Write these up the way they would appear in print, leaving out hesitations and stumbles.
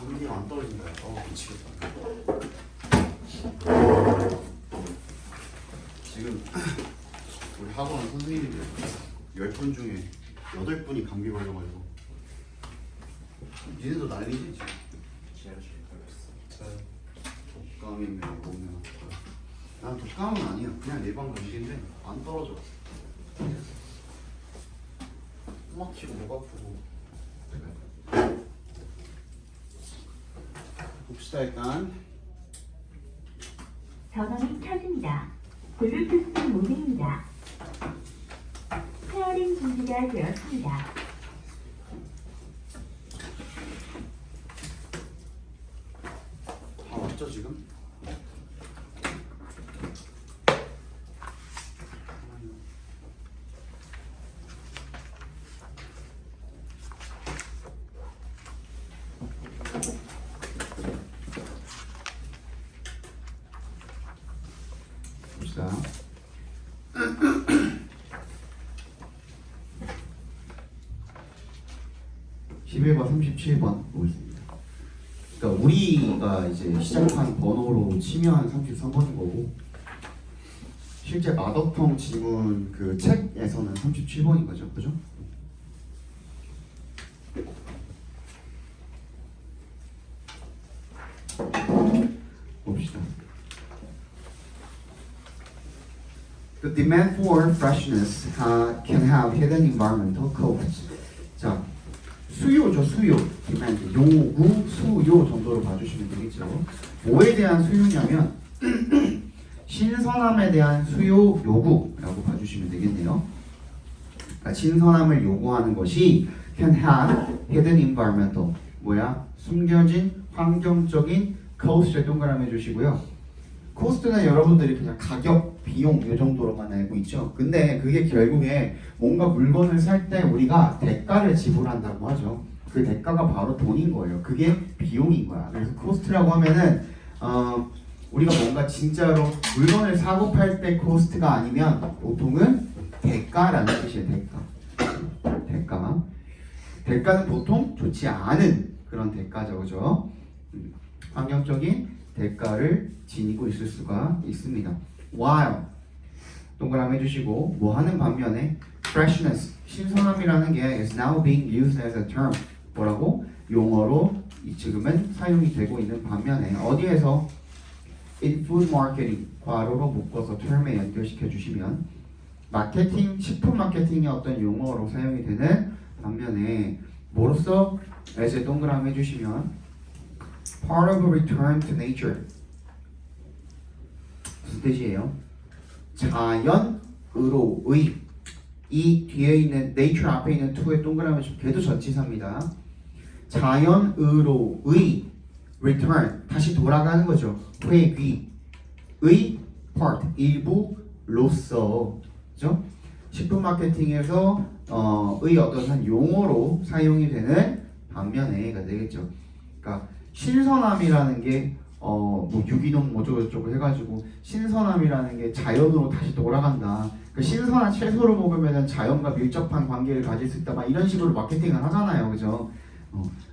감기가 안 떨어진다. 미치겠다. 지금 우리 학원 선생님들 10분 중에 8분이 감기 걸려가지고 니네도 난리지 지금. 독감이면 몸에 난 독감은 아니야. 그냥 일반 감기인데 안 떨어져. 코 막히고 목 아프고. 봅시다 일단. 전원이 켜집니다. 블루투스 모드입니다. 페어링 준비가 되었습니다. 다 왔죠 지금? 봅시다. (11번) 37번 보겠습니다. 그러니까 우리가 이제 시작한 번호로 치면 33번인 거고 실제 마더텅 지문 그 책에서는 37번인 거죠, 그죠? 봅시다. The demand for freshness can have hidden environmental costs. 자, 수요죠, 수요. demand, 요구, 수요 정도로 봐주시면 되겠죠. 뭐에 대한 수요냐면 신선함에 대한 수요 요구라고 봐주시면 되겠네요. 그러니까 신선함을 요구하는 것이 can have hidden environmental, 뭐야? 숨겨진 환경적인 cost를 동그라미 해주시고요. 코스트는 여러분들이 그냥 가격, 비용 이 정도로만 알고 있죠. 근데 그게 결국에 뭔가 물건을 살 때 우리가 대가를 지불한다고 하죠. 그 대가가 바로 돈인 거예요. 그게 비용인 거야. 그래서 코스트라고 하면은 우리가 뭔가 진짜로 물건을 사고 팔 때 코스트가 아니면 보통은 대가라는 뜻이에요. 대가. 대가는 보통 좋지 않은 그런 대가죠, 그죠? 환경적인 대가를 지니고 있을 수가 있습니다. While 동그라미 해주시고 뭐 하는 반면에 freshness 신선함이라는 게 is now being used as a term 뭐라고 용어로 지금은 사용이 되고 있는 반면에 어디에서 in food marketing 괄호로 묶어서 term에 연결시켜 주시면 마케팅 식품 마케팅의 어떤 용어로 사용이 되는 반면에 뭐로써 as 동그라미 해주시면 part of a return to nature 무슨 뜻이에요? 자연으로의 이 뒤에 있는 nature 앞에 있는 to의 동그라미 좀 걔도 전치사입니다. 자연으로의 return 다시 돌아가는 거죠. 회귀의 part 일부로서 그죠? 식품 마케팅에서 의 어떤 한 용어로 사용이 되는 반면에가 되겠죠. 그러니까 신선함이라는 게 뭐 유기농 뭐저쩌고 해가지고 신선함이라는 게 자연으로 다시 돌아간다. 그 신선한 채소를 먹으면 자연과 밀접한 관계를 가질 수 있다. 막 이런 식으로 마케팅을 하잖아요, 그죠?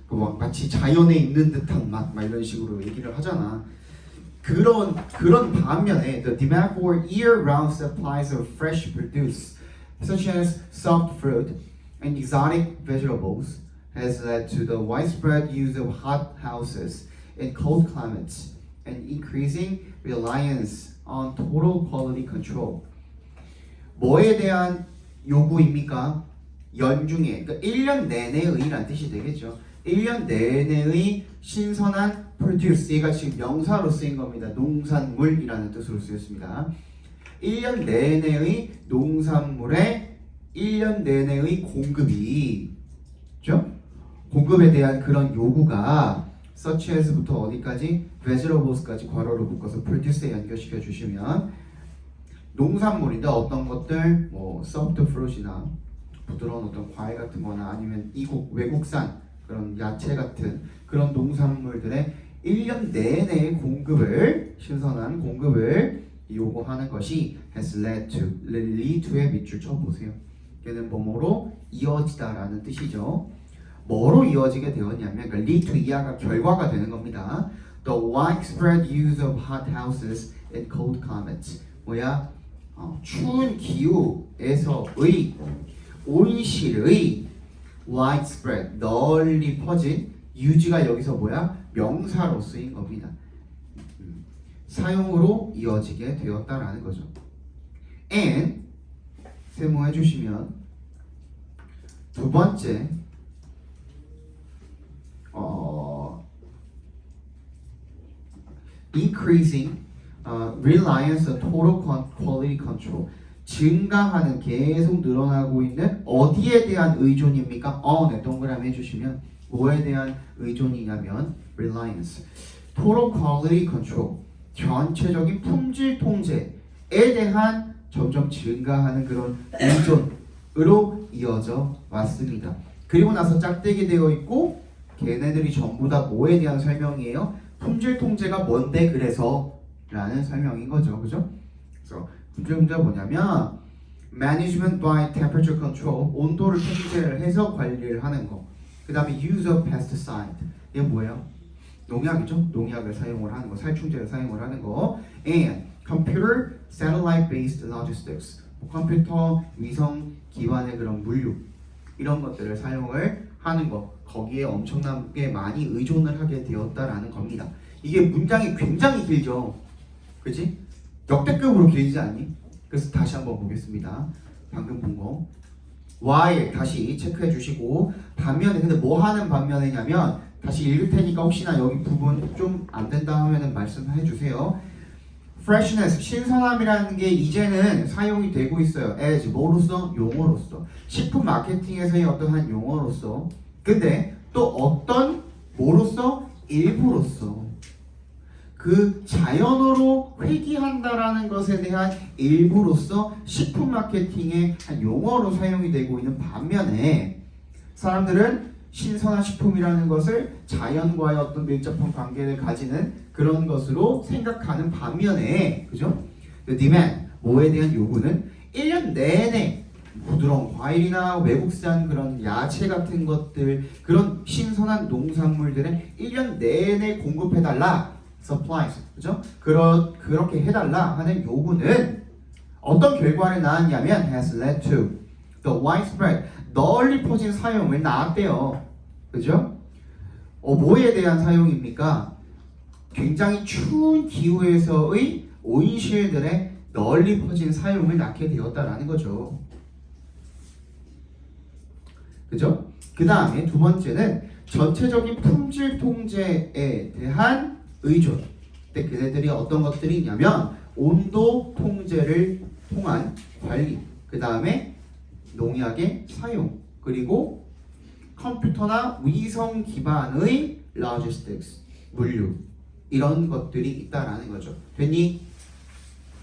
그 막 마치 자연에 있는 듯한 맛, 막 이런 식으로 얘기를 하잖아. 그런 반면에 the demand for year-round supplies of fresh produce, such as soft fruit and exotic vegetables, has led to the widespread use of hot houses in cold climates and increasing reliance on total quality control. 뭐에 대한 요구입니까? 연중에, 그러니까 1년 내내의란 뜻이 되겠죠. 1년 내내의 신선한 produce, 얘가 지금 명사로 쓰인 겁니다. 농산물이라는 뜻으로 쓰였습니다. 1년 내내의 농산물의 1년 내내의 공급이, 그렇죠? 공급에 대한 그런 요구가 such as부터 어디까지? vegetables까지 괄호로 묶어서 produce에 연결시켜 주시면 농산물인데 어떤 것들 뭐 soft fruit이나 부드러운 어떤 과일 같은 거나 아니면 외국산 그런 야채 같은 그런 농산물들의 1년 내내 공급을 신선한 공급을 요구하는 것이 has led to lead to의 밑줄 쳐보세요. 얘는 뭐뭐로 이어지다라는 뜻이죠. 뭐로 이어지게 되었냐면 그러니까 lead to 이하가 결과가 되는 겁니다. The widespread use of hothouses in cold climates. 뭐야? 추운 기후에서의 온실의 widespread 널리 퍼진 유지가 여기서 뭐야? 명사로 쓰인 겁니다. 사용으로 이어지게 되었다라는 거죠. And 세모해 주시면 두 번째 increasing reliance on total quality control 증가하는 계속 늘어나고 있는 어디에 대한 의존입니까? 네, 동그라미 해주시면 뭐에 대한 의존이냐면 reliance total quality control 전체적인 품질 통제에 대한 점점 증가하는 그런 의존으로 이어져 왔습니다. 그리고 나서 짝대기 되어 있고 걔네들이 전부 다 뭐에 대한 설명이에요? 품질 통제가 뭔데 그래서 라는 설명인 거죠. 그죠? 그래서 품질 통제가 뭐냐면 management by temperature control 온도를 통제를 해서 관리를 하는 거. 그 다음에 use of pesticide 이게 뭐예요? 농약이죠. 농약을 사용을 하는 거, 살충제를 사용을 하는 거. And computer satellite based logistics 컴퓨터 위성 기반의 그런 물류 이런 것들을 사용을 하는 거. 거기에 엄청나게 많이 의존을 하게 되었다라는 겁니다. 이게 문장이 굉장히 길죠. 그치? 역대급으로 길지 않니? 그래서 다시 한번 보겠습니다. 방금 본 거. Y 다시 체크해 주시고 반면에 근데 뭐 하는 반면에냐면 다시 읽을 테니까 혹시나 여기 부분 좀 안 된다 하면은 말씀해 주세요. freshness 신선함이라는 게 이제는 사용이 되고 있어요. as 뭐로서? 용어로서. 식품 마케팅에서의 어떠한 용어로서. 근데 또 어떤 뭐로서? 일부로서. 그 자연어로 회귀한다라는 것에 대한 일부로서 식품 마케팅의 한 용어로 사용이 되고 있는 반면에 사람들은 신선한 식품이라는 것을 자연과의 어떤 밀접한 관계를 가지는 그런 것으로 생각하는 반면에 그죠? The demand 뭐에 대한 요구는 1년 내내 부드러운 과일이나 외국산 그런 야채 같은 것들 그런 신선한 농산물들을 1년 내내 공급해달라 supplies 그죠? 그렇게 해달라 하는 요구는 어떤 결과를 낳았냐면 has led to the widespread 널리 퍼진 사용을 낳았대요. 그죠? 뭐에 대한 사용입니까? 굉장히 추운 기후에서의 온실들의 널리 퍼진 사용을 낳게 되었다라는 거죠. 그죠? 그 다음에 두 번째는 전체적인 품질 통제에 대한 의존. 근데 그네들이 어떤 것들이 있냐면 온도 통제를 통한 관리. 그 다음에 농약의 사용. 그리고 컴퓨터나 위성 기반의 logistics, 물류. 이런 것들이 있다라는 거죠. 됐니?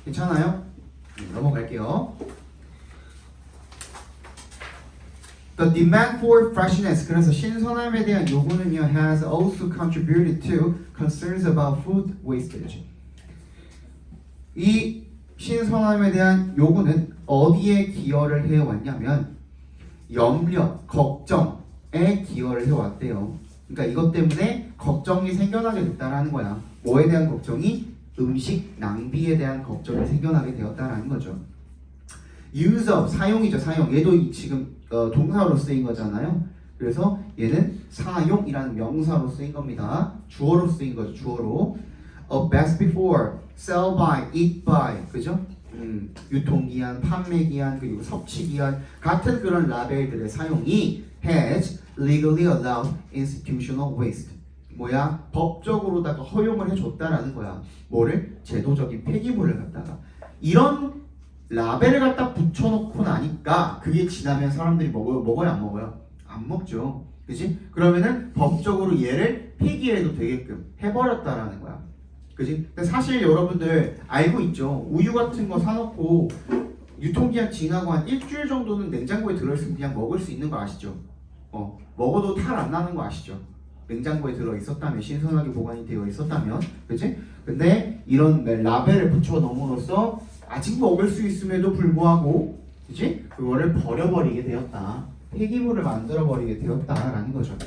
괜찮아요? 넘어갈게요. The demand for freshness 그래서 신선함에 대한 요구는요 has also contributed to concerns about food wastage. 이 신선함에 대한 요구는 어디에 기여를 해왔냐면 염려, 걱정에 기여를 해왔대요. 그러니까 이것 때문에 걱정이 생겨나게 됐다라는 거야. 뭐에 대한 걱정이? 음식 낭비에 대한 걱정이 생겨나게 되었다라는 거죠. use of 사용이죠. 사용. 얘도 지금 동사로 쓰인 거잖아요. 그래서 얘는 사용이라는 명사로 쓰인 겁니다. 주어로 쓰인 거죠. 주어로. best before, sell by, eat by, 그죠? 유통기한, 판매기한, 그리고 섭취기한 같은 그런 라벨들의 사용이 has legally allowed institutional waste. 뭐야? 법적으로다가 허용을 해줬다라는 거야. 뭐를? 제도적인 폐기물을 갖다가. 이런 라벨을 갖다 붙여놓고 나니까 그게 지나면 사람들이 먹어요 안 먹어요? 안 먹죠. 그지? 그러면은 법적으로 얘를 폐기해도 되게끔 해버렸다라는 거야. 그지? 근데 사실 여러분들 알고 있죠. 우유 같은 거 사놓고 유통기한 지나고 한 일주일 정도는 냉장고에 들어있으면 그냥 먹을 수 있는 거 아시죠? 먹어도 탈 안 나는 거 아시죠? 냉장고에 들어 있었다면 신선하게 보관이 되어 있었다면 그지? 근데 이런 라벨을 붙여 놓음으로써 아직 먹을 수 있음에도 불구하고 그지? 그거를 버려버리게 되었다 폐기물을 만들어 버리게 되었다라는 거죠.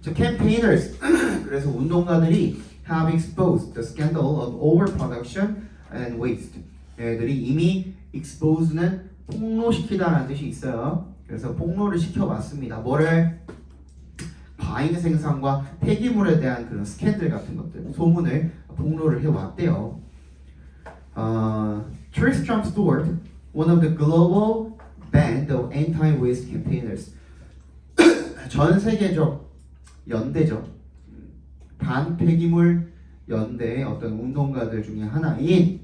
So campaigners 그래서 운동가들이 have exposed the scandal of overproduction and waste. 얘들이 이미 expose는 폭로시키다라는 뜻이 있어요. 그래서 폭로를 시켜봤습니다. 뭐를? 과잉 생산과 폐기물에 대한 그런 스캔들 같은 것들, 소문을 폭로를 해왔대요. Tristram Stewart, one of the global band of anti-waste campaigners. 전 세계적 연대죠. 반폐기물 연대의 어떤 운동가들 중에 하나인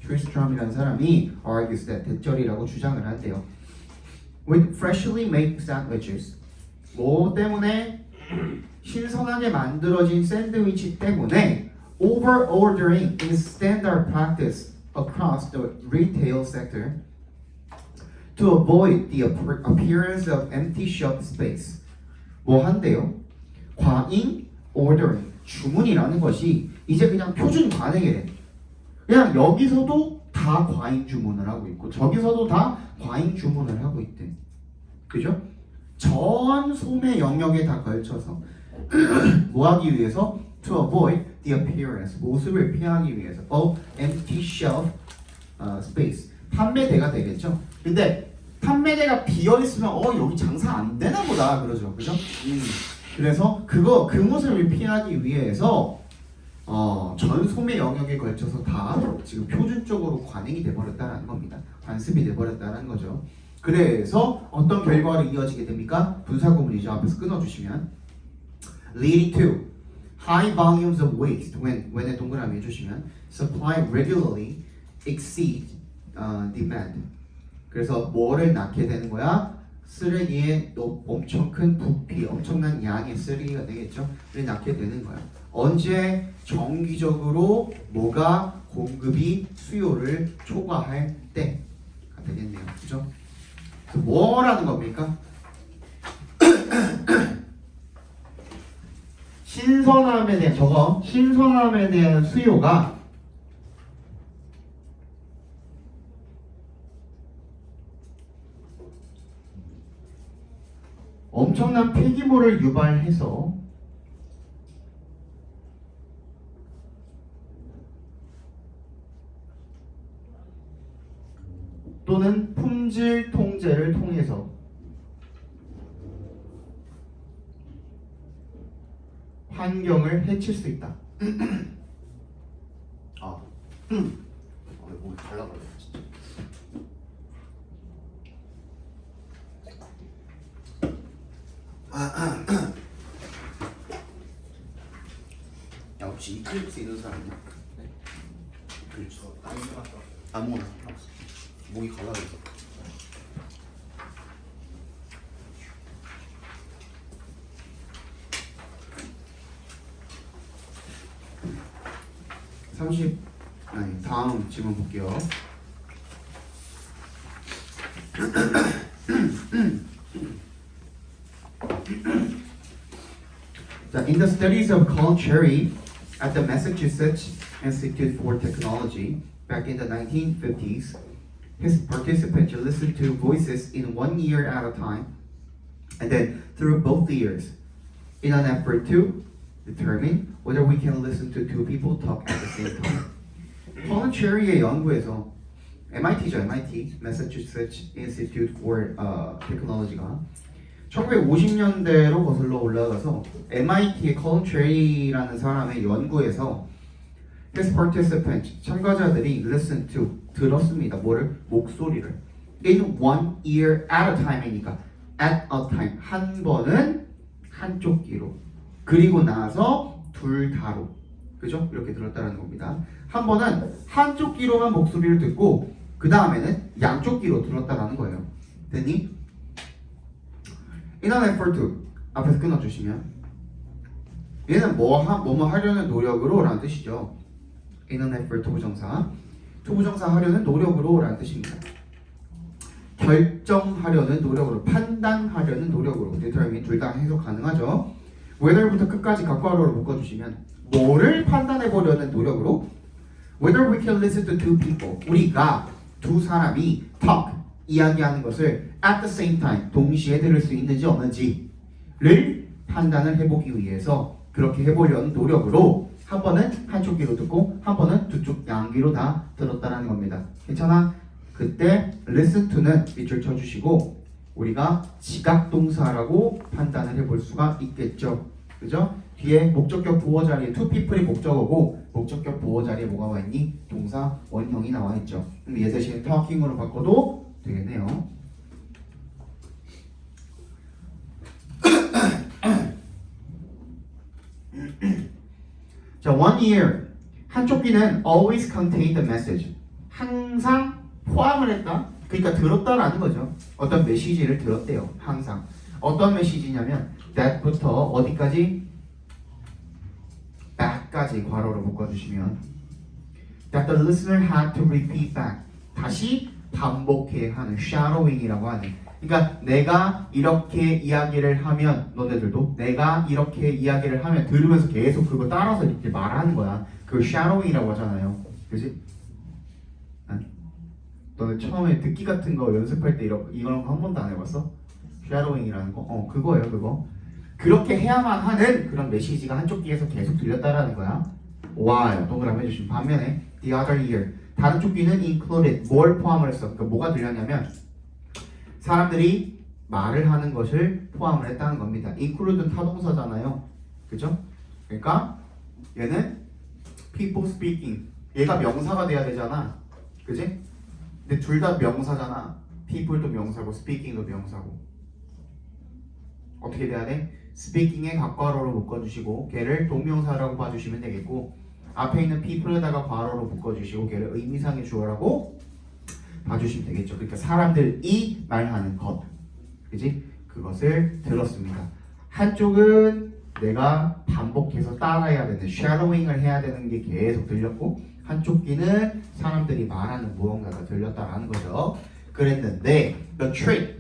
트리스트람이라는 사람이 argues that 대절이라고 주장을 한대요. With freshly made sandwiches. 뭐 때문에? 신선하게 만들어진 샌드위치 때문에 over-ordering is standard practice across the retail sector to avoid the appearance of empty shelf space. 뭐 한대요? 과잉 ordering, 주문이라는 것이 이제 그냥 표준 관행이래. 그냥 여기서도 다 과잉 주문을 하고 있고 저기서도 다 과잉 주문을 하고 있대. 그죠? 전 소매 영역에 다 걸쳐서 뭐 하기 위해서? To avoid the appearance, 모습을 피하기 위해서 of empty shelf space. 판매대가 되겠죠? 근데 판매대가 비어있으면 여기 장사 안 되나 보다 그러죠. 그죠? 그래서 그 모습을 피하기 위해서 전 소매 영역에 걸쳐서 다 지금 표준적으로 관행이 돼버렸다는 겁니다. 관습이 돼버렸다는 거죠. 그래서 어떤 결과로 이어지게 됩니까? 분사구문이죠. 앞에서 끊어주시면 leading to high volumes of waste when에 동그라미 해주시면 supply regularly exceed demand. 그래서 뭐를 낳게 되는 거야? 쓰레기의 엄청 큰 부피, 엄청난 양의 쓰레기가 되겠죠. 를 낳게 되는 거야. 언제? 정기적으로 뭐가 공급이 수요를 초과할 때가 되겠네요. 그죠? 뭐라는 겁니까? 신선함에 대한 신선함에 대한 수요가 엄청난 폐기물을 유발해서 또는 품질 통제를 통해서 환경을 해칠 수 있다. 목이 갈라버려 진짜. 야 혹시 이클립스 있는 사람 있냐? 네. 그렇죠. 아무거나 목이 갈라버려서. 다음 질문 볼게요. In the studies of Colin Cherry at the Massachusetts Institute for Technology back in the 1950s, his participants listened to voices in 1 year at a time and then through both the years in an effort to determine whether we can listen to two people talk at the same time. 컬린 체리의 연구에서 MIT죠, MIT, Massachusetts Institute for Technology가 1950년대로 거슬러 올라가서 MIT의 컬린 체리라는 사람의 연구에서 his participants, 참가자들이 listen to, 들었습니다. 뭐를? 목소리를. in 1 ear at a time이니까 at a time, 한 번은 한쪽 귀로, 그리고 나서 둘 다로, 그죠? 이렇게 들었다는 겁니다. 한 번은 한쪽 귀로만 목소리를 듣고 그 다음에는 양쪽 귀로 들었다라는 거예요. 됐니? In an effort to, 앞에서 끊어주시면 얘는 뭐뭐 하려는 노력으로 라는 뜻이죠. In an effort to 부정사, to 부정사 하려는 노력으로 라는 뜻입니다. 결정하려는 노력으로, 판단하려는 노력으로, determine 둘 다 해석 가능하죠. whether부터 끝까지 각과로를 묶어주시면 뭐를 판단해보려는 노력으로, whether we can listen to two people, 우리가 두 사람이 talk, 이야기하는 것을 at the same time 동시에 들을 수 있는지 없는지를 판단을 해보기 위해서 그렇게 해보려는 노력으로 한 번은 한쪽 귀로 듣고 한 번은 두쪽 양귀로 다 들었다라는 겁니다. 괜찮아? 그때 listen to는 밑줄 쳐주시고 우리가 지각동사라고 판단을 해볼 수가 있겠죠. 그죠? 뒤에 목적격 보호 자리에 to people이 목적어고 목적격 보호 자리에 뭐가 와 있니? 동사 원형이 나와 있죠. 그럼 얘 대신에 talking으로 바꿔도 되겠네요. 자, 1 year 한쪽 귀는 always contained the message. 항상 포함을 했다. 그러니까 들었다라는 거죠. 어떤 메시지를 들었대요. 항상. 어떤 메시지냐면 that부터 어디까지? back까지 괄호로 묶어주시면 that the listener had to repeat back. 다시 반복해야 하는 shadowing이라고 하는. 그러니까 내가 이렇게 이야기를 하면 너네들도 내가 이렇게 이야기를 하면 들으면서 계속 그거 따라서 이렇게 말하는 거야. 그걸 shadowing이라고 하잖아요. 그지? 너네 처음에 듣기 같은 거 연습할 때 이런 거 한 번도 안 해봤어? shadowing이라는 거? 그거예요, 그거. 그렇게 해야만 하는 그런 메시지가 한쪽 귀에서 계속 들렸다라는 거야. while 동그라미 해주시면 반면에 the other ear 다른 쪽 귀는 included 뭘 포함을 했어? 그러니까 뭐가 들렸냐면 사람들이 말을 하는 것을 포함을 했다는 겁니다. include는 타동사잖아요. 그죠? 그러니까 얘는 people speaking 얘가 명사가 돼야 되잖아. 그지? 근데 둘 다 명사잖아. people도 명사고 speaking도 명사고 어떻게 돼야 돼? speaking에 각괄호로 묶어주시고 걔를 동명사라고 봐주시면 되겠고 앞에 있는 people에다가 괄호로 묶어주시고 걔를 의미상의 주어라고 봐주시면 되겠죠. 그러니까 사람들이 말하는 것, 그지? 그것을 들었습니다. 한쪽은 내가 반복해서 따라해야 되는 shadowing을 해야 되는 게 계속 들렸고 한쪽 귀는 사람들이 말하는 무언가가 들렸다라는 거죠. 그랬는데 the trick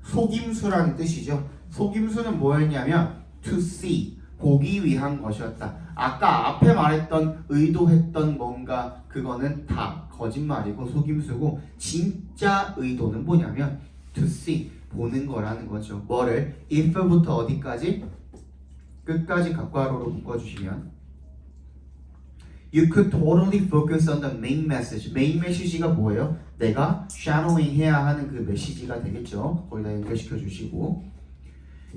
속임수라는 뜻이죠. 속임수는 뭐였냐면 to see 보기 위한 것이었다. 아까 앞에 말했던 의도했던 뭔가 그거는 다 거짓말이고 속임수고 진짜 의도는 뭐냐면 to see 보는 거라는 거죠. 뭐를? if부터 어디까지? 끝까지 각괄호로 묶어주시면 You could totally focus on the main message. 메인 메시지가 뭐예요? 내가 shadowing 해야 하는 그 메시지가 되겠죠. 거기다 연결시켜 주시고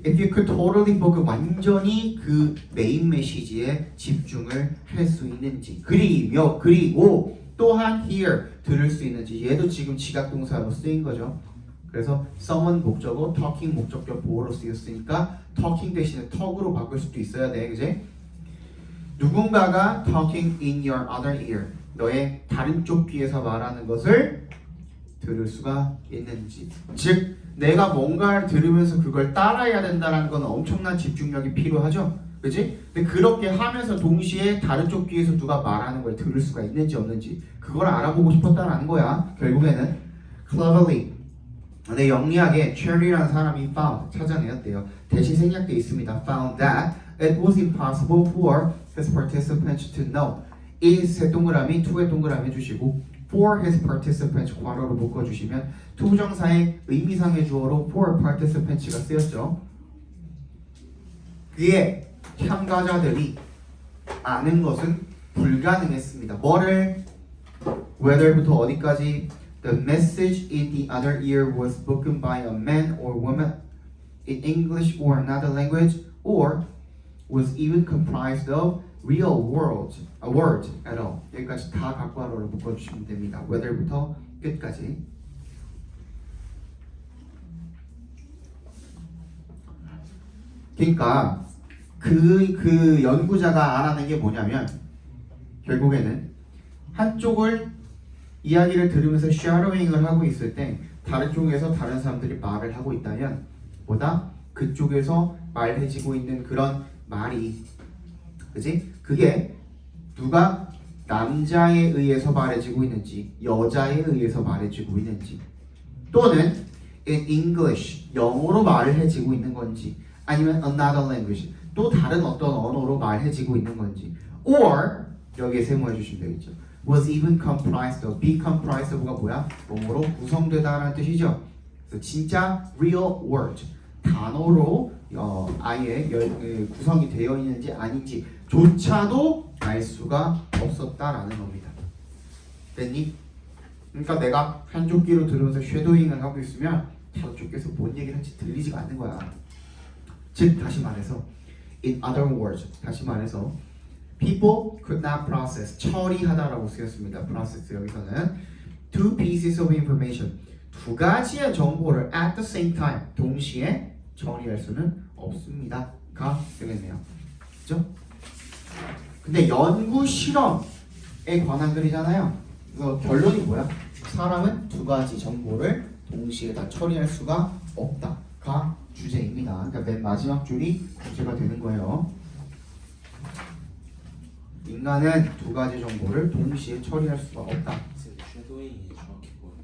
If you could totally focus 완전히 그 메인 메시지에 집중을 할 수 있는지 그리고 또한 hear 들을 수 있는지 얘도 지금 지각동사로 쓰인 거죠. 그래서 someone 목적어, talking 목적격 보호로 쓰였으니까 talking 대신에 talk으로 바꿀 수도 있어야 돼, 그지? 누군가가 talking in your other ear 너의 다른 쪽 귀에서 말하는 것을 들을 수가 있는지 즉 내가 뭔가를 들으면서 그걸 따라해야 된다는 건 엄청난 집중력이 필요하죠. 그치? 근데 그렇게 하면서 동시에 다른 쪽 귀에서 누가 말하는 걸 들을 수가 있는지 없는지 그걸 알아보고 싶었다라는 거야. 결국에는 cleverly 네, 영리하게 cherry라는 사람이 found 찾아내었대요. 대신 생략되어 있습니다. found that it was impossible for his participants to know. is 동그라미, to의 동그라미 해주시고 for his participants 괄호로 묶어주시면 투부정사의 의미상의 주어로 for participants가 쓰였죠. 그의 참가자들이 아는 것은 불가능했습니다. 뭐를? whether부터 어디까지? The message in the other ear was spoken by a man or woman in English or another language or was even comprised of real words, a word at all. 여기까지 다 각괄호로 묶어주시면 됩니다. whether부터 끝까지. 그러니까 그 연구자가 알아낸 게 뭐냐면 결국에는 한쪽을 이야기를 들으면서 shadowing을 하고 있을 때 다른 쪽에서 다른 사람들이 말을 하고 있다면 보다 그쪽에서 말해지고 있는 그런 말이 그지? 그게 누가 남자에 의해서 말해지고 있는지 여자에 의해서 말해지고 있는지 또는 in English 영어로 말해지고 있는 건지 아니면 another language 또 다른 어떤 언어로 말해지고 있는 건지 or 여기에 세모해 주시면 되겠죠. was even comprised of. be comprised of가 뭐야? 뭐로 구성되다라는 뜻이죠. 그래서 진짜 real word 단어로 아예 구성이 되어 있는지 아닌지 조차도 알 수가 없었다라는 겁니다. 됐니? 그러니까 내가 한쪽 귀로 들으면서 쉐도잉을 하고 있으면 다른 쪽 귀에서 뭔 얘기를 할지 들리지가 않는 거야. 즉 다시 말해서 in other words 다시 말해서 people could not process 처리하다라고 쓰였습니다. process 여기서는 two pieces of information 두 가지의 정보를 at the same time 동시에 처리할 수는 없습니다가 되겠네요. 그죠? 근데 연구 실험에 관한 글이잖아요. 그래서 결론이 뭐야? 사람은 두 가지 정보를 동시에 다 처리할 수가 없다가 주제입니다. 그러니까 맨 마지막 줄이 주제가 되는 거예요. 인간은 두 가지 정보를 동시에 처리할 수가 없다. 쉐도잉이 정확히 뭐예요?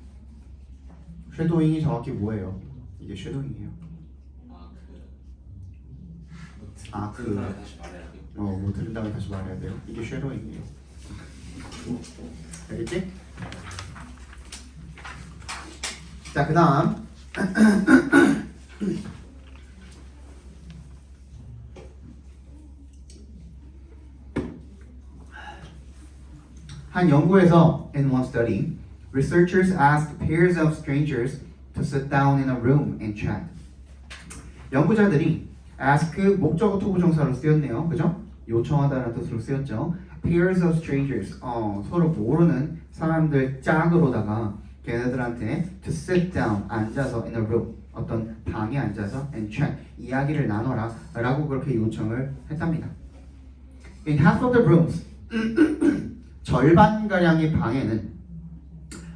쉐도잉이 정확히 뭐예요? 이게 쉐도잉이에요. 그 다음에 다시 말해야 돼요. 뭐 들은 다음에 다시 말해야 돼요. 이게 쉐도잉이에요. 알겠지? 자, 그 다음 한 연구에서 in one study, researchers asked pairs of strangers to sit down in a room and chat. 연구자들이 ask 목적어 투부정사로 쓰였네요. 그죠? 요청하다라는 뜻으로 쓰였죠. pairs of strangers 서로 모르는 사람들 짝으로다가 걔네들한테 to sit down 앉아서 in a room 어떤 방에 앉아서 and chat 이야기를 나눠라 라고 그렇게 요청을 했답니다. In half of the rooms 절반가량의 방에는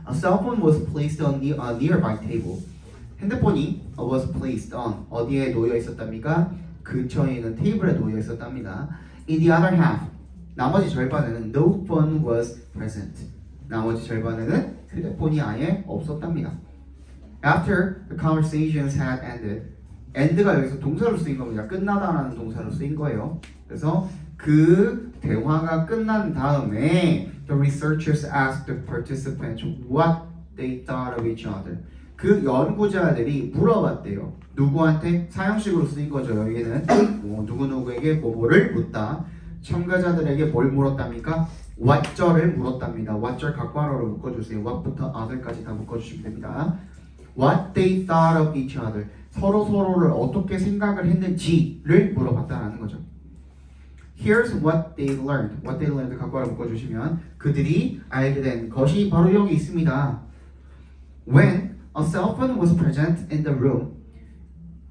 a cell phone was placed on a nearby table. 핸드폰이 was placed on 어디에 놓여 있었답니까? 근처에 있는 테이블에 놓여 있었답니다. In the other half 나머지 절반에는 no phone was present. 나머지 절반에는 휴대폰이 아예 없었답니다. After the conversations had ended, end가 여기서 동사로 쓰인 겁니다. 끝나다라는 동사로 쓰인 거예요. 그래서 그 대화가 끝난 다음에 the researchers asked the participants what they thought of each other. 그 연구자들이 물어봤대요. 누구한테? 사형식으로 쓰인 거죠. 여기는 누구누구에게 뭐뭐를 묻다. 참가자들에게 뭘 물었답니까? what절을 물었답니다. what절 각관어로 묶어주세요. what부터 other까지 다 묶어주시면 됩니다. What they thought of each other. 서로를 어떻게 생각을 했는지를 물어봤다라는 거죠. Here's what they learned. What they learned 각관어로 묶어주시면 그들이 알게 된 것이 바로 여기 있습니다. When a cell phone was present in the room.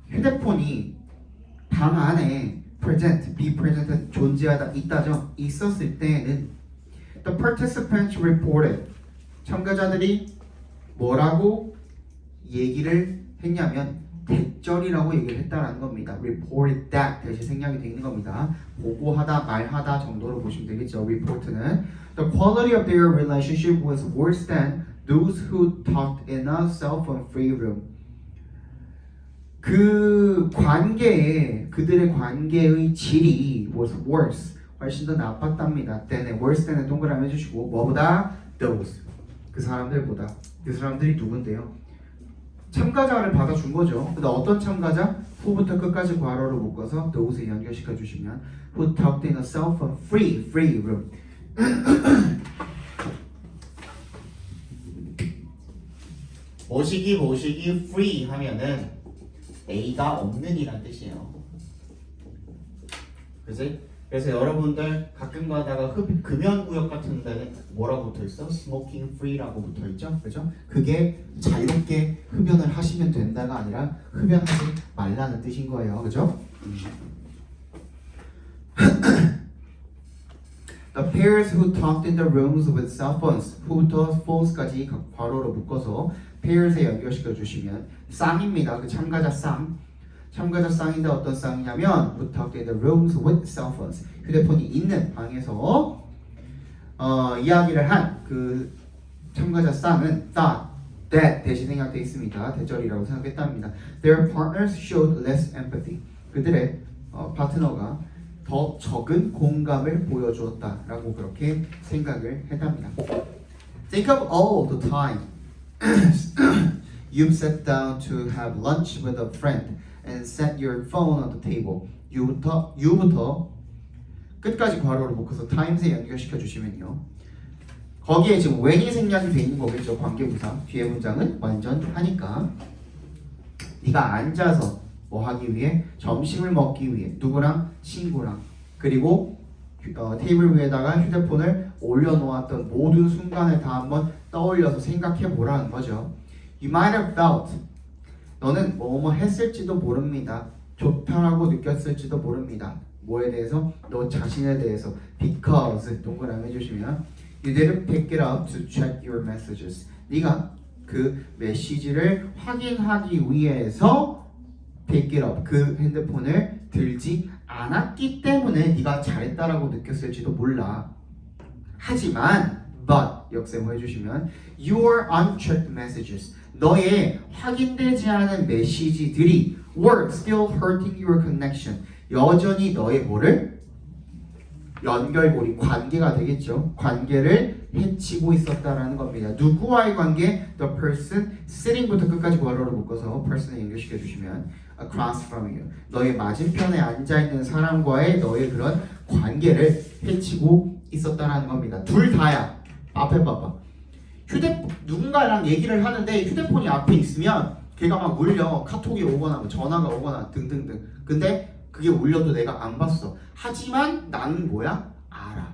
휴대폰이 방 안에 present, be present, 존재하다, 있다죠. 있었을 때는 the participants reported. 참가자들이 뭐라고 얘기를 했냐면 대절이라고 얘기를 했다라는 겁니다. reported that 대신 생략이 되어 있는 겁니다. 보고하다, 말하다 정도로 보시면 되겠죠. report는 the quality of their relationship was worse than those who talked in a cell phone free room. 그 관계에 그들의 관계의 질이 was worse 훨씬 더 나빴답니다. than에 worse than에 동그라미 해주시고 뭐보다 those 그 사람들보다 그 사람들이 누군데요? 참가자를 받아준 거죠. 근데 어떤 참가자? 후부터 끝까지 괄호로 묶어서 those에 연결시켜 주시면 who talked in a cell phone free room. 모시기 free 하면은 A가 없는 이란 뜻이에요. 그래서 여러분들 가끔 가다가 금연구역 같은 데는 뭐라고 붙어있어? smoking free라고 붙어있죠? 그죠? 그게 자유롭게 흡연을 하시면 된다가 아니라 흡연하지 말라는 뜻인 거예요. 그죠? The pairs who talked in the rooms with cell phones, who부터 phones까지 괄호로 묶어서 pairs에 연결시켜 주시면 쌍입니다. 그 참가자 쌍. 참가자 쌍인데 어떤 쌍이냐면 who talked in the rooms with cell phones. 휴대폰이 있는 방에서 이야기를 한 그 참가자 쌍은 that 대신 생략되어 있습니다. 대절이라고 생각했답니다. Their partners showed less empathy. 그들의 파트너가 더 적은 공감을 보여주었다라고 그렇게 생각을 했답니다. Think of all the time you've sat down to have lunch with a friend and set your phone on the table. you부터 끝까지 괄호를 묶어서 times에 연결시켜 주시면요. 거기에 지금 when이 생략이 돼 있는 거겠죠. 관계부사. 뒤에 문장은 완전 하니까 네가 앉아서 뭐 하기 위해? 점심을 먹기 위해. 누구랑? 친구랑. 그리고 테이블 위에다가 휴대폰을 올려놓았던 모든 순간을 다 한번 떠올려서 생각해 보라는 거죠. You might have felt. 너는 뭐뭐 했을지도 모릅니다. 좋다라고 느꼈을지도 모릅니다. 뭐에 대해서? 너 자신에 대해서. Because 동그라미 해주시면 You didn't pick it up to check your messages. 네가 그 메시지를 확인하기 위해서 pick it up 그 핸드폰을 들지 않았기 때문에 네가 잘했다라고 느꼈을지도 몰라. 하지만 but 역세모 해주시면 your unchecked messages 너의 확인되지 않은 메시지들이 were still hurting your connection 여전히 너의 뭐를? 연결고리, 관계가 되겠죠. 관계를 해치고 있었다라는 겁니다. 누구와의 관계? The person sitting부터 끝까지 괄호를 묶어서 person에 연결시켜 주시면 across from you 너의 맞은편에 앉아있는 사람과의 너의 그런 관계를 해치고 있었다라는 겁니다. 둘 다야. 앞에 봐봐. 누군가랑 얘기를 하는데 휴대폰이 앞에 있으면 걔가 막 울려. 카톡이 오거나 뭐 전화가 오거나 등등등. 근데 그게 울려도 내가 안 봤어. 하지만 나는 뭐야? 알아.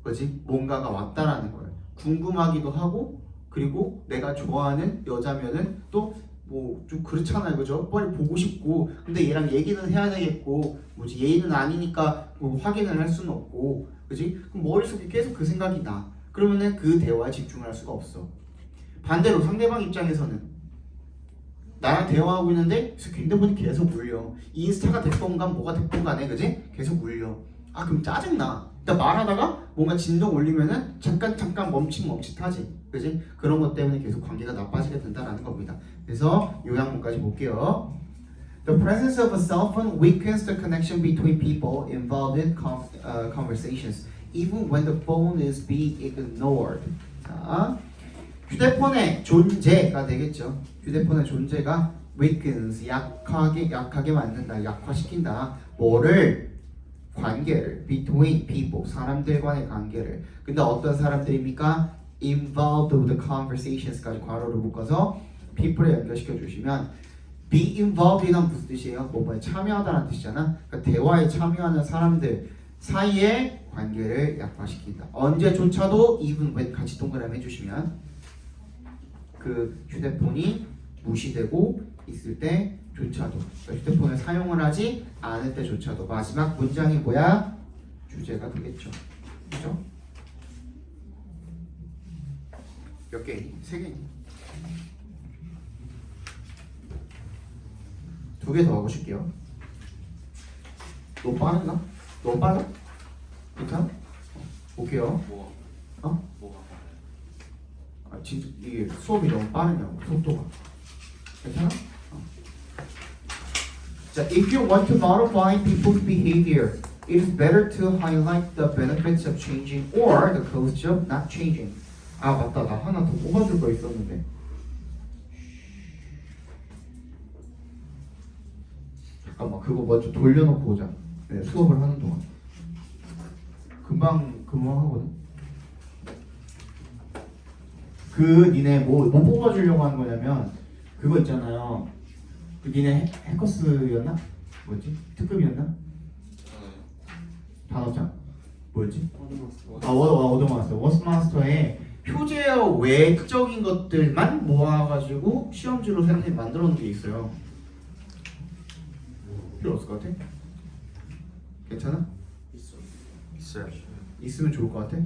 그지? 뭔가가 왔다라는 거예요. 궁금하기도 하고 그리고 내가 좋아하는 여자면은 또 뭐 좀 그렇잖아요. 그죠? 빨리 보고 싶고 근데 얘랑 얘기는 해야 되겠고 뭐지? 얘는 아니니까 뭐 확인을 할 수는 없고 그지? 그럼 머릿속에 계속 그 생각이 나. 그러면은 그 대화에 집중을 할 수가 없어. 반대로 상대방 입장에서는 나랑 대화하고 있는데 핸드폰이 계속 울려. 인스타가 됐건 간 뭐가 됐건 간에 그지? 계속 울려. 아 그럼 짜증나. 그러니까 말하다가 뭔가 진동 올리면은 잠깐 멈칫하지. 그지? 그런 것 때문에 계속 관계가 나빠지게 된다라는 겁니다. 그래서 요약문까지 볼게요. The presence of a cell phone weakens the connection between people involved in conversations, even when the phone is being ignored. 자, 휴대폰의 존재가 되겠죠. 휴대폰의 존재가 weakens, 약하게 만든다, 약화시킨다. 뭐를? 관계를, between people, 사람들 간의 관계를. 근데 어떤 사람들입니까? involved with the conversations까지 괄호를 묶어서 people에 연결시켜 주시면 be involved in은 무슨 뜻이에요? 뭐뭐에 참여하다라는 뜻이잖아. 그러니까 대화에 참여하는 사람들 사이의 관계를 약화시킨다. 언제조차도 even when 같이 동그라미 해주시면 그 휴대폰이 무시되고 있을 때조차도 그러니까 휴대폰을 사용을 하지 않을 때조차도 마지막 문장이 뭐야? 주제가 되겠죠. 그죠? 몇 개? 세 개? 두 개 더 하고 싶게요. 너무 빠른가? 너무 빨라? 괜찮아? 볼게요. 뭐가 어? 빠르냐? 아, 진짜 이게 수업이 너무 빠르냐고 속도가. 괜찮아? 자, if you want to modify people's behavior, it is better to highlight the benefits of changing or the costs of not changing. 아 맞다, 나 하나 더 뽑아줄 거 있었는데. 잠깐만, 그거 먼저 돌려놓고 오자. 네, 수업을 하는 동안. 금방 하거든. 그 니네 뭐 뽑아주려고 하는 거냐면 그거 있잖아요. 그 니네 해커스였나? 뭐지? 특급이었나? 단어장 뭐였지? 워드마스터. 워드마스터에 표제어 외적인 것들만 모아가지고 시험지로 선생님이 만들어 놓은 게 있어요. 필요 없을 것 같아? 괜찮아? 있어요. 있으면 좋을 것 같아?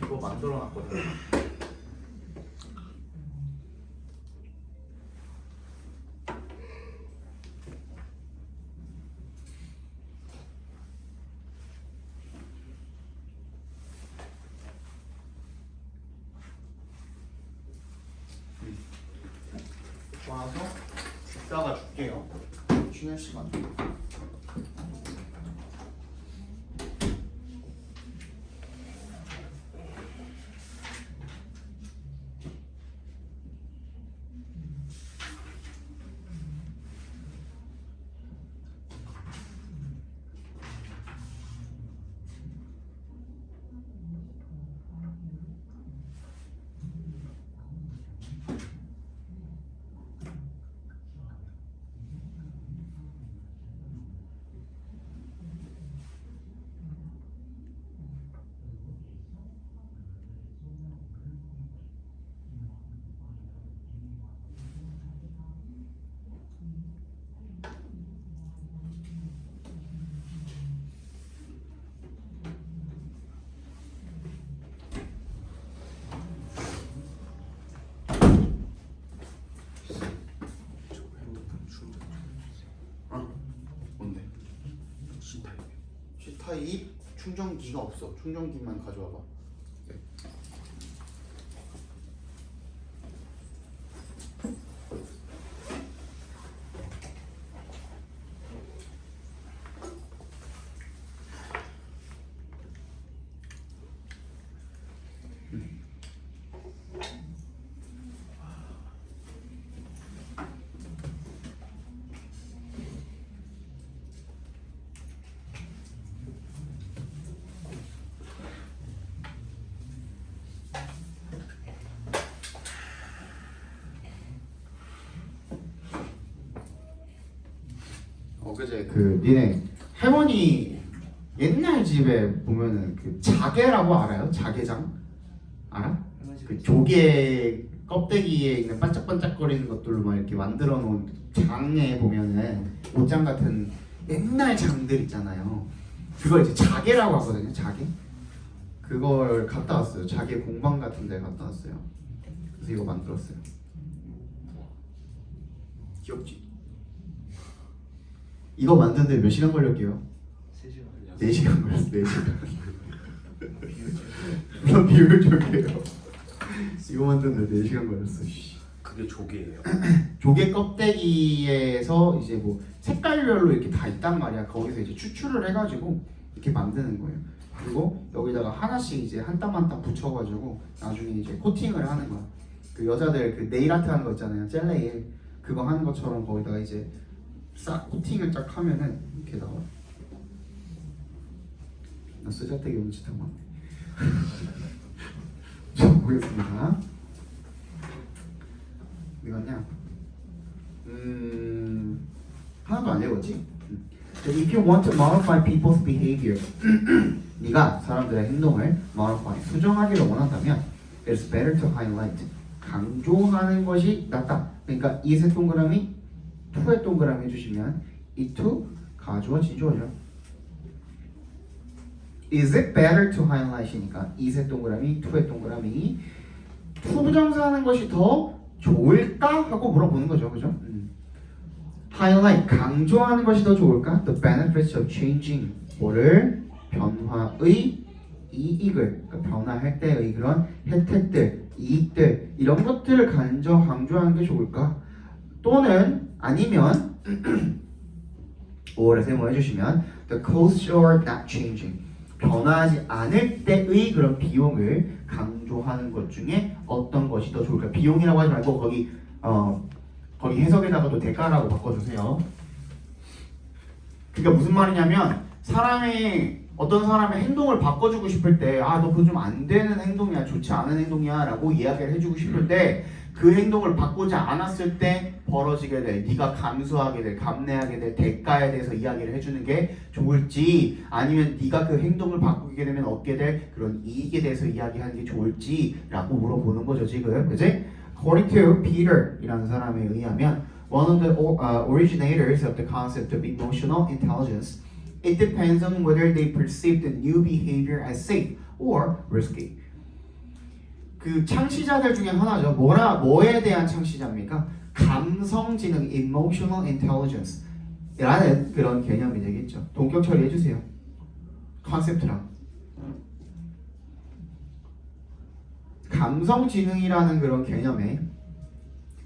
이거 만들어 놨거든. 와서 이따가 줄게요. 쉬는 시간. 뭔데? C타입 충전기가 없어. 충전기만 가져와봐. 그제 그 니네 할머니 옛날 집에 보면은 그 자개라고 알아요? 자개장 알아? 그 조개 껍데기에 있는 반짝반짝거리는 것들로 막 이렇게 만들어 놓은 장에 보면은 옷장 같은 옛날 장들 있잖아요. 그걸 이제 자개라고 하거든요. 자개. 그걸 갔다 왔어요. 자개 공방 같은 데 갔다 왔어요. 그래서 이거 만들었어요. 귀엽지? 이거 만드는데 몇 시간 걸렸게요? 3시간 4시간 걸렸어. 4시간. 물론 비효율적이에요. 이거 만드는데 4시간 걸렸어. 그게 조개예요. 조개 껍데기에서 이제 뭐 색깔별로 이렇게 다 있단 말이야. 거기서 이제 추출을 해가지고 이렇게 만드는 거예요. 그리고 여기다가 하나씩 이제 한 땀 한 땀 붙여가지고 나중에 이제 코팅을 하는 거야. 그 여자들 그 네일 아트 하는 거 있잖아요. 젤레일 그거 하는 것처럼 거기다가 이제 싹 코팅을 쫙 하면은 이렇게 나와. 나 쓰잘데기 없는 짓 한번. 자 보겠습니다. 이거냐? 하나도 안 외웠지? If you want to modify people's behavior, 네가 사람들의 행동을 modify, 수정하기를 원한다면, it's better to highlight, 강조하는 것이 낫다. 그러니까 이 세 동그라미, to의 동그라미 해주시면 이 to 가주어 진주어죠. Is it better to highlight이니까 이 세 동그라미, to의 동그라미, to 부정사하는 것이 더 좋을까? 하고 물어보는 거죠, 그죠? Highlight, 강조하는 것이 더 좋을까? The benefits of changing, 뭐를? 변화의 이익을, 그러니까 변화할 때의 그런 혜택들, 이익들, 이런 것들을 강조하는 게 좋을까? 또는 아니면 5월에 세모 해주시면 The costs are not changing, 변화하지 않을 때의 그런 비용을 강조하는 것 중에 어떤 것이 더 좋을까? 비용이라고 하지 말고 거기 해석에다가도 대가라고 바꿔주세요. 그러니까 무슨 말이냐면 어떤 사람의 행동을 바꿔주고 싶을 때 너 그거 좀 안 되는 행동이야, 좋지 않은 행동이야 라고 이야기를 해주고 싶을 때 그 행동을 바꾸지 않았을 때 벌어지게 될, 네가 감수하게 될, 감내하게 될 대가에 대해서 이야기를 해주는 게 좋을지, 아니면 네가 그 행동을 바꾸게 되면 얻게 될 그런 이익에 대해서 이야기하는 게 좋을지 라고 물어보는 거죠 지금. 그치? According to Peter 이라는 사람에 의하면 one of the originators of the concept of emotional intelligence, it depends on whether they perceive the new behavior as safe or risky. 그 창시자들 중에 하나죠. 뭐에 대한 창시자입니까? 감성지능, emotional intelligence 라는 그런 개념이 되겠죠. 동격 처리해 주세요. 컨셉트랑 감성지능이라는 그런 개념에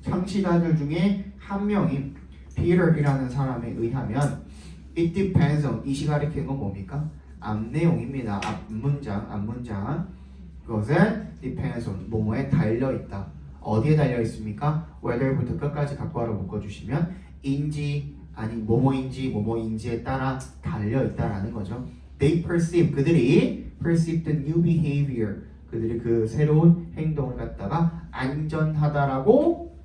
창시자들 중에 한 명인 Peter이라는 사람에 의하면 it depends on 이 시가리키는 건 뭡니까? 앞 내용입니다. 앞 문장. 그것은 depends on 뭐뭐에 달려 있다. 어디에 달려 있습니까? whether부터 끝까지 갖고와로 묶어주시면 인지 아니 뭐뭐인지에 따라 달려 있다라는 거죠. They perceive 그들이 perceive the new behavior 그들이 그 새로운 행동을 갖다가 안전하다라고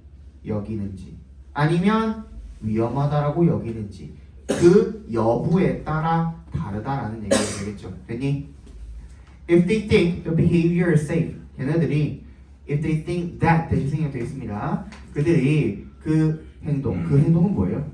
여기는지 아니면 위험하다라고 여기는지 그 여부에 따라 다르다라는 얘기가 되겠죠. 됐니? If they think the behavior is safe 걔네들이 if they think that 대신 생략되어 있습니다. 그들이 그 행동은 뭐예요?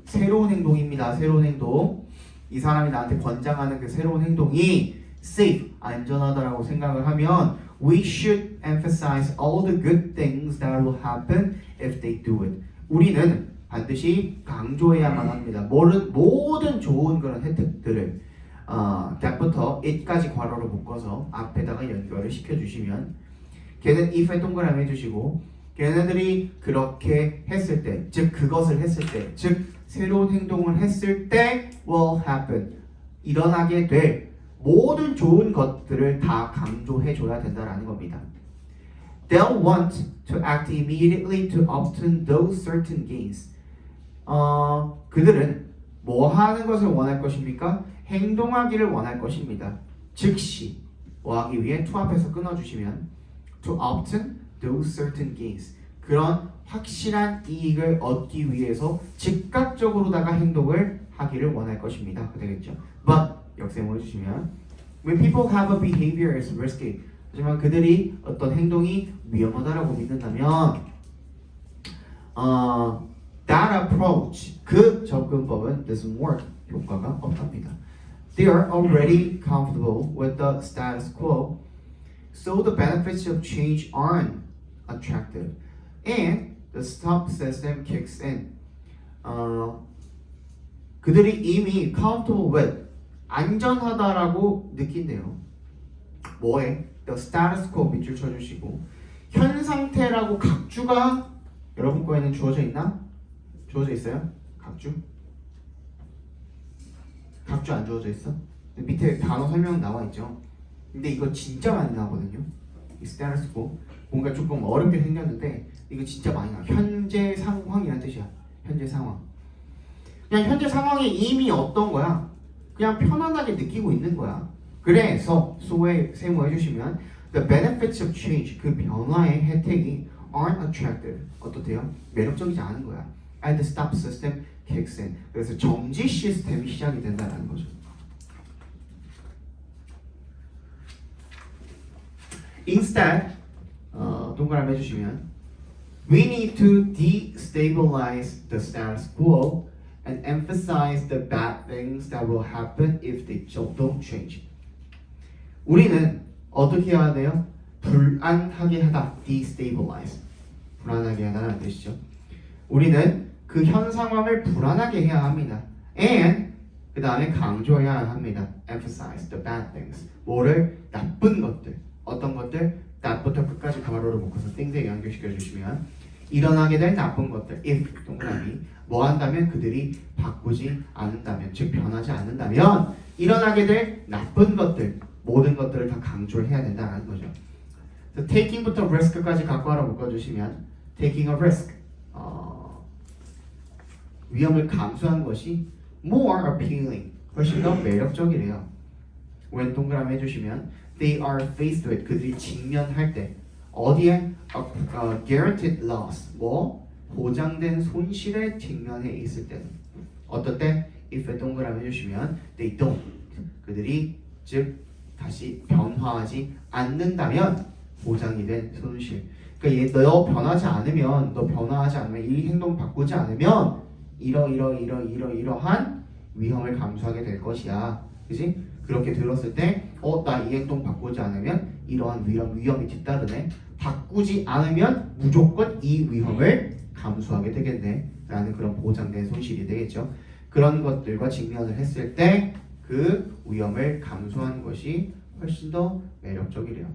새로운 행동입니다. 새로운 행동. 이 사람이 나한테 권장하는 그 새로운 행동이 safe, 안전하다라고 생각을 하면 we should emphasize all the good things that will happen if they do it. 우리는 반드시 강조해야만 합니다. 모든 좋은 그런 혜택들을 that부터 it까지 괄호로 묶어서 앞에다가 연결을 시켜주시면 걔는 if에 동그라미 해주시고 걔네들이 그렇게 했을 때, 즉 그것을 했을 때, 즉 새로운 행동을 했을 때 will happen 일어나게 될 모든 좋은 것들을 다 강조해줘야 된다라는 겁니다. They'll want to act immediately to obtain those certain gains. 그들은 뭐 하는 것을 원할 것입니까? 행동하기를 원할 것입니다. 즉시 뭐 하기 위해 to 앞에서 끊어주시면 to obtain those certain gains. 그런 확실한 이익을 얻기 위해서 즉각적으로다가 행동을 하기를 원할 것입니다. 되겠죠? But 역세모 해주시면 when people have a behavior is risky. 하지만 그들이 어떤 행동이 위험하다라고 믿는다면 that approach 그 접근법은 doesn't work 효과가 없답니다. They are already comfortable with the status quo, so the benefits of change aren't attractive, and the stop system kicks in. 그들이 이미 comfortable with 안전하다라고 느낀대요. 뭐에? The status quo 밑줄 쳐주시고 현 상태라고 각주가 여러분 거에는 주어져 있나? 주어져 있어요? 각주? 각주 안 주어져 있어? 밑에 단어 설명 나와 있죠. 근데 이거 진짜 많이 나오거든요. 이 status quo 뭔가 조금 어렵게 생겼는데 이거 진짜 많이 나와. 현재 상황이란 뜻이야. 현재 상황. 그냥 현재 상황이 이미 어떤 거야? 그냥 편안하게 느끼고 있는 거야. 그래서 소에 세모해 주시면 the benefits of change 그 변화의 혜택이 aren't attractive 어떻대요? 매력적이지 않은 거야. And the stop system kicks in. 그래서 정지 시스템이 시작이 된다는 거죠. Instead 동그라미 해주시면 we need to destabilize the status quo and emphasize the bad things that will happen if they don't change. 우리는 어떻게 해야 돼요? 불안하게 하다, destabilize. 불안하게 하다는 뜻이죠. 우리는 그 현 상황을 불안하게 해야 합니다. And 그 다음에 강조해야 합니다. Emphasize the bad things. 뭐를? 나쁜 것들. 어떤 것들? that부터 끝까지 괄호를 묶어서 땡땡이 연결시켜 주시면 일어나게 될 나쁜 것들. if 동그라미 뭐 한다면 그들이 바꾸지 않는다면 즉 변하지 않는다면 일어나게 될 나쁜 것들 모든 것들을 다 강조를 해야 된다는 거죠. taking부터 risk까지 갖고와라 묶어주시면 taking a risk 위험을 감수한 것이 more appealing 훨씬 더 매력적이래요. when 동그라미 해주시면 they are faced with 그들이 직면할 때 어디에 guaranteed loss 뭐 보장된 손실에 직면해 있을 때는 어떨 때 if 동그라미 해주시면 they don't 그들이 즉 다시 변화하지 않는다면 보장이 된 손실. 그러니까 너 변하지 않으면 이 행동 바꾸지 않으면 이러한 위험을 감수하게 될 것이야. 그지? 그렇게 들었을 때 나 이 행동 바꾸지 않으면 이러한 위험이 뒤따르네. 바꾸지 않으면 무조건 이 위험을 감수하게 되겠네. 라는 그런 보장된 손실이 되겠죠. 그런 것들과 직면을 했을 때 그 위험을 감수하는 것이 훨씬 더 매력적이래요.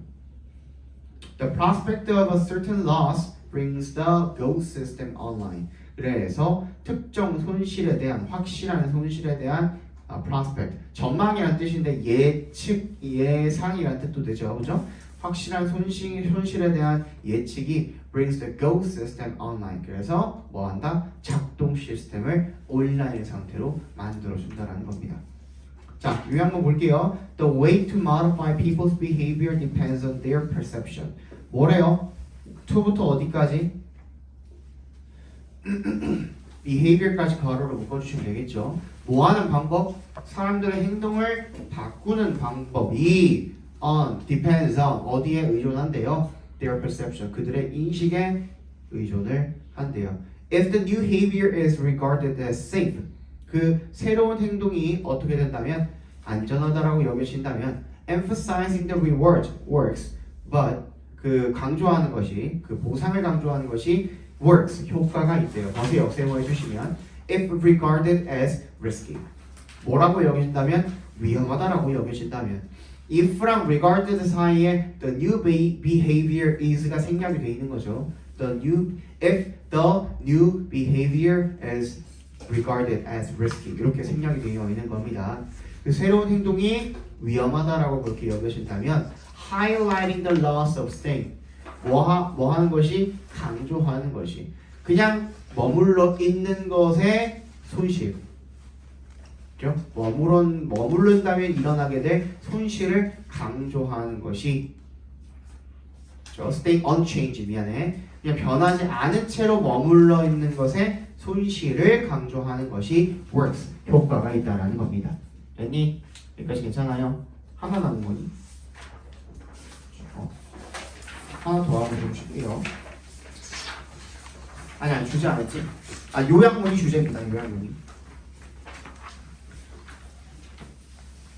The prospect of a certain loss brings the GO system online. 그래서 특정 손실에 대한 확실한 손실에 대한 prospect 전망이란 뜻인데 예측 예상이란 뜻도 되죠, 그죠? 확실한 손실에 대한 예측이 brings the go system online. 그래서 뭐한다? 작동 시스템을 온라인 상태로 만들어준다라는 겁니다. 자, 이 한번 볼게요. The way to modify people's behavior depends on their perception. 뭐래요? to부터 어디까지? behavior까지 괄호로 묶어주시면 되겠죠. 뭐하는 방법? 사람들의 행동을 바꾸는 방법이 depends on 어디에 의존한대요? Their perception. 그들의 인식에 의존을 한대요. If the new behavior is regarded as safe, 그 새로운 행동이 어떻게 된다면 안전하다라고 여겨진다면 emphasizing the reward works, but 그 강조하는 것이 그 보상을 강조하는 것이 works 효과가 있대요. 거기에 역세모해 주시면 if regarded as risky 뭐라고 여겨진다면 위험하다라고 여겨진다면 if랑 regarded 사이에 the new behavior is가 생략이 돼 있는 거죠. If the new behavior is regarded as risky 이렇게 생략이 되어 있는 겁니다. 그 새로운 행동이 위험하다라고 그렇게 여겨진다면 highlighting the loss of staying 뭐 하는 것이 강조하는 것이 그냥 머물러 있는 것의 손실 그렇죠? 머무른다면 일어나게 될 손실을 강조하는 것이 stay unchanged 미안해 그냥 변하지 않은 채로 머물러 있는 것의 손실을 강조하는 것이 works 효과가 있다라는 겁니다. 됐니? 여기까지 괜찮아요? 하나 남은 거니? 하나 더 하면 좀 줄게요. 아니 주제 안 했지? 요약문이 주제입니다. 요약문이.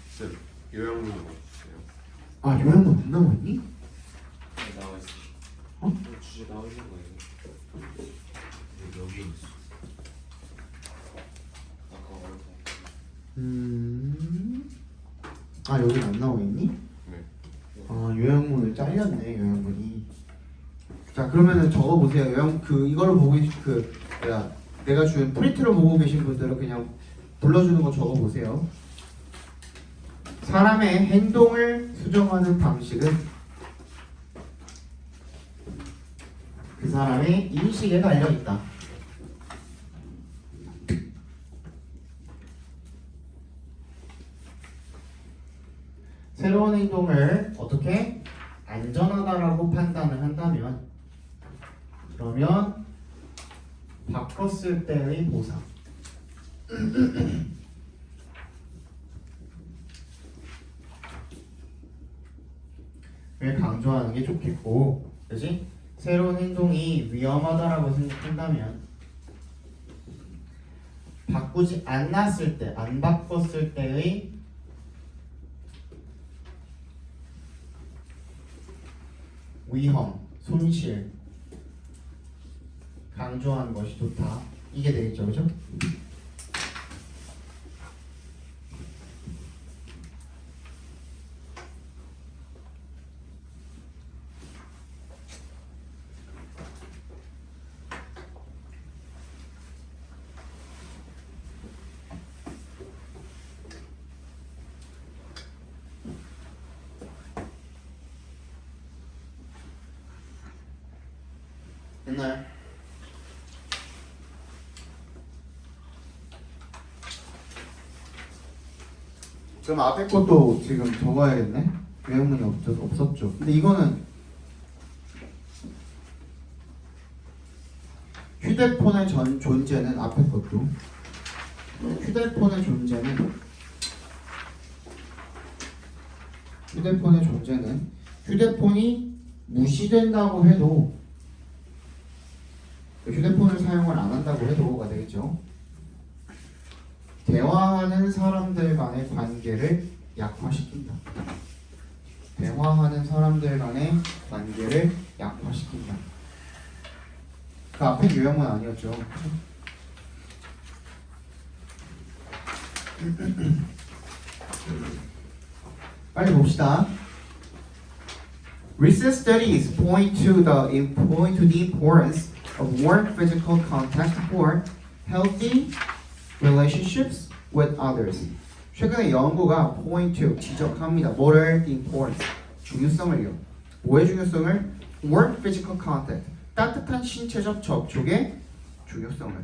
쌤, 요양문 어떠세요? 요약문 안 나와있니? 네, 나와 있어. 어? 주제 나와 있는 거예요? 네, 여기 있어. 아까 여기 안 나와있니? 네. 요약문을 잘렸네. 요약문이. 자 그러면은 적어보세요. 이거를 보고 내가 준 프린트를 보고 계신 분들은 그냥 불러주는 거 적어보세요. 사람의 행동을 수정하는 방식은 그 사람의 인식에 달려있다. 새로운 행동을 어떻게 안전하다라고 판단을 한다면 그러면 바꿨을 때의 보상 을 강조하는 게 좋겠고 그렇지? 새로운 행동이 위험하다라고 생각한다면 바꾸지 않았을 때, 안 바꿨을 때의 위험, 손실 강조하는 것이 좋다. 이게 되겠죠, 그죠? 됐나요? 그럼 앞에 것도 지금 적어야겠네? 외형문이 없었죠. 근데 이거는 휴대폰의 존재는 앞에 것도 휴대폰의 존재는 휴대폰이 무시된다고 해도 휴대폰을 사용을 안 한다고 해도가 되겠죠. 대화하는 사람들 간의 관계를 약화시킨다. 대화하는 사람들 간의 관계를 약화시킨다. 그 앞에 요약문 아니었죠. 빨리 봅시다. Recent studies point to the importance of warm physical contact for healthy relationships with others. 최근에 연구가 point to 지적합니다. 뭐를? The importance. 중요성을요. 뭐의 중요성을? warm physical contact. 따뜻한 신체적 접촉의 중요성을.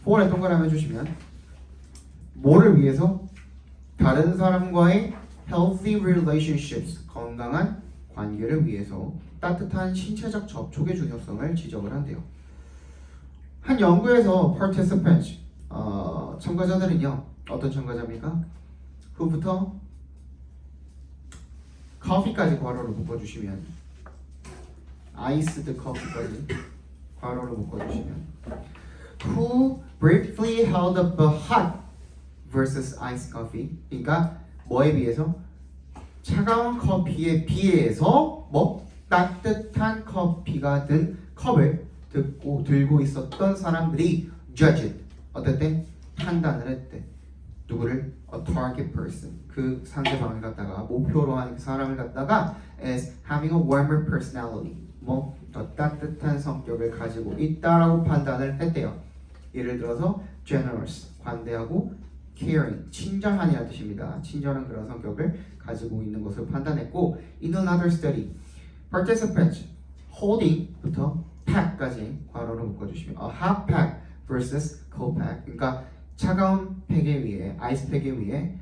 for에 동그라미 해주시면 뭐를 위해서? 다른 사람과의 healthy relationships. 건강한 관계를 위해서 따뜻한 신체적 접촉의 중요성을 지적을 한대요. 한 연구에서 participants 참가자들은요 어떤 참가자입니까? 후부터 커피까지 괄호로 묶어주시면 아이스드 커피까지 괄호로 묶어주시면 who briefly held up a hot versus iced coffee. 그러니까 뭐에 비해서? 차가운 커피에 비해서 뭐? 따뜻한 커피가 든 컵을 들고 있었던 사람들이 judged. 어땠대? 판단을 했대. 누구를? A target person. 그 상대방을 갖다가 목표로 하는 그 사람을 갖다가 as having a warmer personality. 뭐 더 따뜻한 성격을 가지고 있다라고 판단을 했대요. 예를 들어서 generous, 관대하고 caring, 친절한이라는 뜻입니다. 친절한 그런 성격을 가지고 있는 것을 판단했고 in another study, participants holding부터 pack까지 괄호로 묶어주시면 a hot pack versus cold pack. 그러니까 차가운 팩에 위에 아이스팩에 위에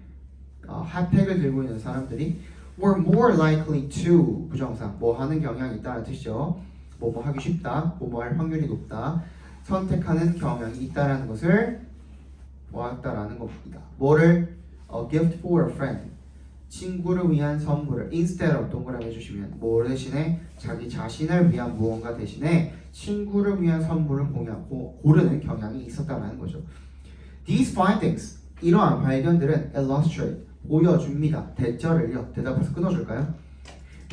핫팩을 들고 있는 사람들이 were more likely to 부정사 뭐 하는 경향이 있다는 뜻이죠. 뭐뭐 하기 쉽다, 뭐뭐 할 확률이 높다, 선택하는 경향이 있다라는 것을 보았다라는 겁니다. 뭐를? A gift for a friend. 친구를 위한 선물을 instead of 동그라미 해주시면 뭐 대신에 자기 자신을 위한 무언가 대신에 친구를 위한 선물을 고르는 경향이 있었다는 거죠. These findings, 이러한 발견들은 illustrate, 보여줍니다. 대절을요. 대답해서 끊어줄까요?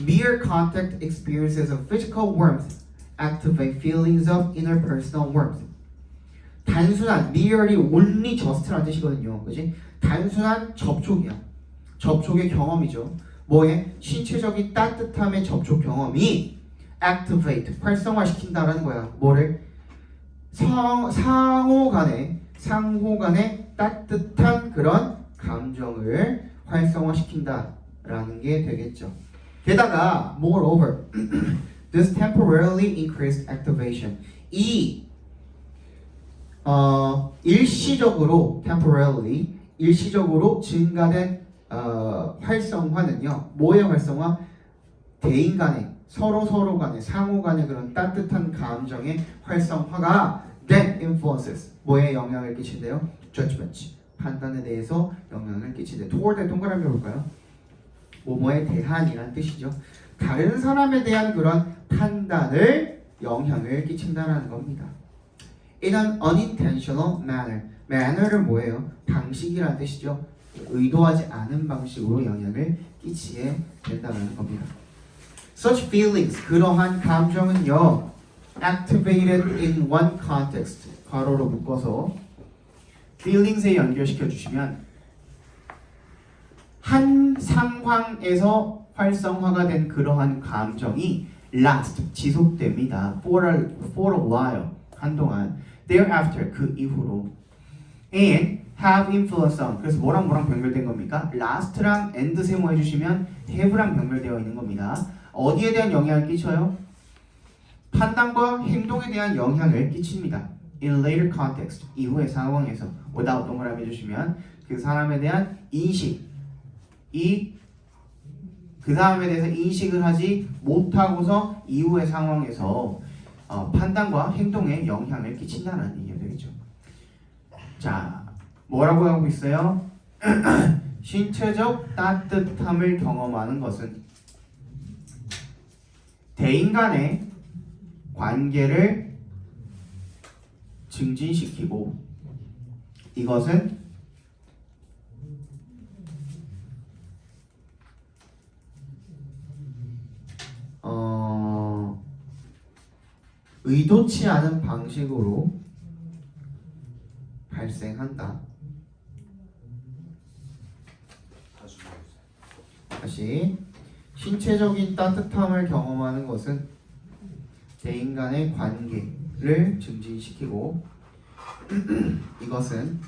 Mere contact experiences of physical warmth activate feelings of interpersonal warmth. 단순한, merely, only, just라는 뜻이거든요. 그지? 단순한 접촉이야. 접촉의 경험이죠. 뭐에? 신체적인 따뜻함의 접촉 경험이 activate, 활성화시킨다라는 거야. 뭐를? 상호 간의 따뜻한 그런 감정을 활성화시킨다라는 게 되겠죠. 게다가 moreover, this temporarily increased activation. 일시적으로 temporarily 일시적으로 증가된 활성화는요. 뭐의 활성화? 대인 간의 서로 간의 상호 간의 그런 따뜻한 감정의 활성화가 then influences 뭐에 영향을 끼친대요? judgment 판단에 대해서 영향을 끼친대. toward에 동그라미 해볼까요? 뭐뭐에 대한이란 뜻이죠. 다른 사람에 대한 그런 판단을 영향을 끼친다는 겁니다. In an unintentional manner. manner는 뭐예요? 방식이란 뜻이죠. 의도하지 않은 방식으로 영향을 끼치게 된다는 겁니다. Such feelings, 그러한 감정은요, activated in one context, 괄호로 묶어서 feelings에 연결시켜 주시면 한 상황에서 활성화가 된 그러한 감정이 last, 지속됩니다. for a while, 한동안. thereafter, 그 이후로. and have influence on, 그래서 뭐랑 병렬된 겁니까? last랑 and 세모해 주시면 have랑 병렬되어 있는 겁니다. 어디에 대한 영향을 끼쳐요? 판단과 행동에 대한 영향을 끼칩니다. In later context, 이후의 상황에서 without 동그라미 해주시면 그 사람에 대한 인식, 그 사람에 대해서 인식을 하지 못하고서 이후의 상황에서 판단과 행동에 영향을 끼친다는 얘기가 되겠죠. 자, 뭐라고 하고 있어요? 신체적 따뜻함을 경험하는 것은 대인 간의 관계를 증진시키고 이것은 의도치 않은 방식으로 발생한다. 다시 신체적인 따뜻함을 경험하는 것은 대인 간의 관계 를 증진시키고 이것은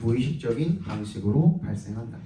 무의식적인 방식으로 발생한다.